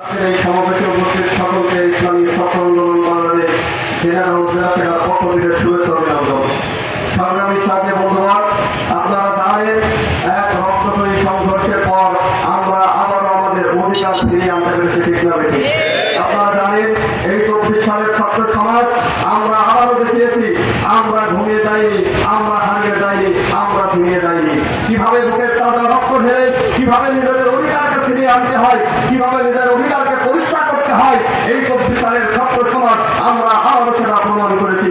এই সমাবেশে উপস্থিত সকলকে ইসলামী ছাত্র আন্দোলন বাংলাদেশ জেলা ও জেলা শাখার পক্ষ থেকে শুভেচ্ছা অভিনন্দন। সংগ্রামী সাথী বন্ধুগণ, আপনারা জানেন এক রক্তক্ষয়ী সংঘর্ষের পর আমরা আবারও আমাদের অধিকার ফিরিয়ে আনতে পেরেছি, ঠিক না বেঠিক? আপনারা জানেন এই 24 সালের ছাত্র সমাজ আমরা আবারও দেখিয়েছি আমরা ঘুমিয়ে যাইনি, আমরা হারিয়ে যাইনি, আমরা ঘুমিয়ে যাইনি। কিভাবে বুকের তাজা রক্ত ঢেলে কিভাবে নিজেদের অধিকারকে ফিরিয়ে আনতে হয়, কিভাবে নিজের অধিকারকে পরিষ্কার করতে হয়, এই 24 সালের ছাত্র সমাজ আমরা আবারও সেটা প্রমাণ করেছি।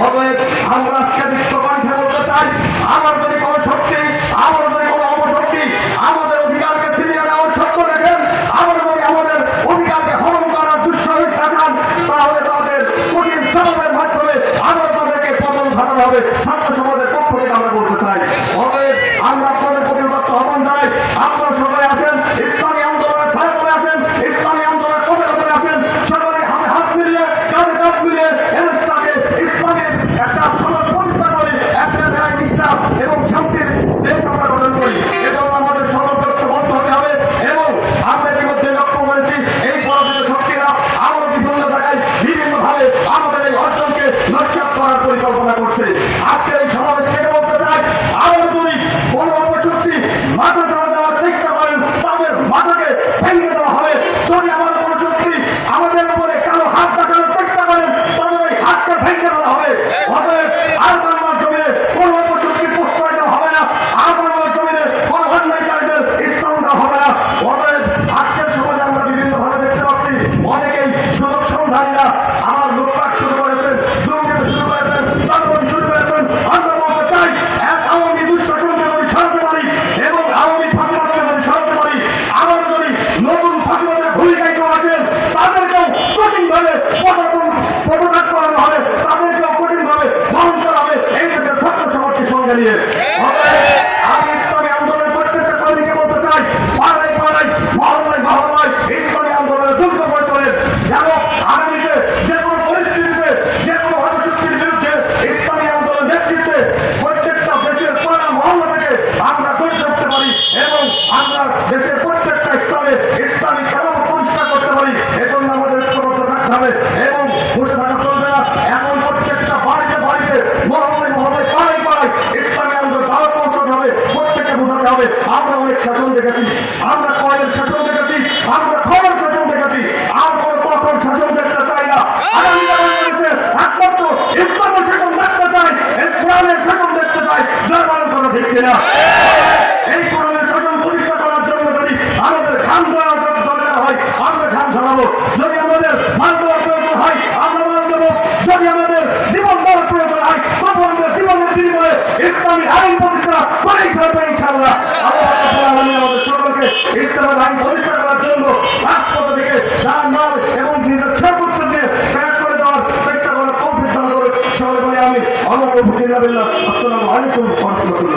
অতএব আমরা আজকে দীপ্ত কণ্ঠে বলতে চাই, আমার যদি কোনো শক্তি, আমার যদি কোনো অপশক্তি আমাদের অধিকারকে ছিনিয়ে নেওয়ার সত্য দেখেন, আমরা যদি আমাদের অধিকারকে হরণ করার দুঃসাহস দেখান, তাহলে তাদের কঠিন জবাবের মাধ্যমে আবার তাদেরকে পতন ঘটানো হবে। ছাত্র সমাজের পক্ষ থেকে আমরা বলতে চাই, অতএব আমরা আপনাদের প্রতি উদাত্ত আহ্বান জানাই, আপনারা সবাই আসেন, ইসলামী আন্দোলনের ছায়া করে আসেন, ইসলামী আন্দোলনের পতাকা ধরে আসেন, সবাই হাতে হাত মিলিয়ে কাঁধে কাঁধ মিলিয়ে এদেশটাকে ইসলামের একটা সমাজ প্রতিষ্ঠা করি, একটা ন্যায় নিষ্ঠা এবং শান্তির দেশ আমরা গঠন করি। এজন্য আমাদের সংকল্পবদ্ধ হতে হবে এবং আমরা ইতিমধ্যে লক্ষ্য করেছি এই পরাজিত শক্তিরা আরো বিভিন্ন জায়গায় বিভিন্নভাবে আমাদের এই অর্জনকে নস্যাৎ করার পরিকল্পনা করছে। আজকে এই সমাবেশ থেকে বলতে চাই, আরো যদি কোনো অপশক্তি মাথা চাপা দেওয়ার চেষ্টা করেন, তাদের মাথাকে ভেঙে দেওয়া হবে। যদি আমার কোনো শক্তি আমাদের উপরে কারো হাত দেখানোর চেষ্টা করেন, তাদের ওই হাতকে ভেঙে দেওয়া হবে। অতএব আর আমার জমিনে কোনো অপশক্তি প্রশ্রয় দেওয়া হবে না, আর আমার জমিনে কোনো অন্যায়কারীদের স্থান দেওয়া হবে না। অতএব আজকের সমাজে আমরা বিভিন্নভাবে দেখতে পাচ্ছি অনেকেই সুযোগ সন্ধানীরা আমার লুটপাট শুরু করেছেন, দুর্নীতি শুরু করেছেন, চাঁদাবাজি শুরু করেছেন। আমরা বলতে চাই, এক আওয়ামী দুঃশাসনকে যদি সরাতে পারি এবং আওয়ামী ফাঁসিবাদকে যদি সরাতে পারি, আবার যদি নতুন ফাঁসিবাদের ভূমিকায় কেউ আছেন, তাদেরকেও কঠিনভাবে পদত্যাগ করানো হবে, তাদেরকেও কঠিনভাবে বহন করা হবে এই দেশের ছাত্র সমাজকে সঙ্গে নিয়ে। আমি ইসলামী আন্দোলনের প্রত্যেকটা কর্মীকে বলতে চাই, পাড়ায় পাড়ায় মহল্লায় মহল্লায় ইসলামী আন্দোলনের দুর্গ করে তোলেন, যেন আগামীতে যে কোনো পরিস্থিতিতে যে কোনো অপশক্তির বিরুদ্ধে ইসলামী আন্দোলনের নেতৃত্বে প্রত্যেকটা দেশের পাড়া মহল্লা থেকে আমরা গড়ে তুলতে পারি এবং আমরা দেশের প্রত্যেকটা স্থানে ইসলামী খেলাফত প্রতিষ্ঠা করতে পারি। এজন্য আমাদের ঐক্যবদ্ধ থাকতে হবে এবং বসে থাকা চলবে না। এখন প্রত্যেকটা বাড়িতে বাড়িতে মহল্লায় মহল্লায় পাড়ায় পাড়ায় ইসলামী আন্দোলন দাওয়াত পৌঁছাতে হবে, প্রত্যেককে বোঝাতে হবে। আমরা অনেক শাসন দেখেছি, আমরা কয়ের শাসন দেখেছি, আমরা খবর শাসন দেখেছি, আর কোনো কখন শাসন দেখতে চাই না। আগামী বাংলাদেশে একমাত্র ইসলামের শাসন দেখতে চাই, ইসলামের শাসন দেখতে চাই। জয় বাংলা কথা ঠিক কিনা? এই কোরআনের শাসন প্রতিষ্ঠা করার জন্য যদি আমাদের ঘাম দেওয়ার দরকার হয়, আমরা ঘাম ঝরাবো। যদি আমাদের মাল দেওয়ার প্রয়োজন হয়, আমরা মাল দেবো। যদি আমাদের জীবন দেওয়ার প্রয়োজন হয়, তবু আমরা জীবনের বিনিময়ে ইসলামী আইন প্রতিষ্ঠা করেই ছাড়বো ইনশাআল্লাহ। আমাদের সকলকে ইসলামের আইন প্রতিষ্ঠা করার জন্য রাজপথ থেকে যার মাল এবং নিজের সর্বোচ্চ দিয়ে ত্যাগ করে দেওয়ার চেষ্টা করার তৌফিক দান করে সকলে বলে আমি আসসালামু আলাইকুম ওয়া রাহমাতুল্লাহ।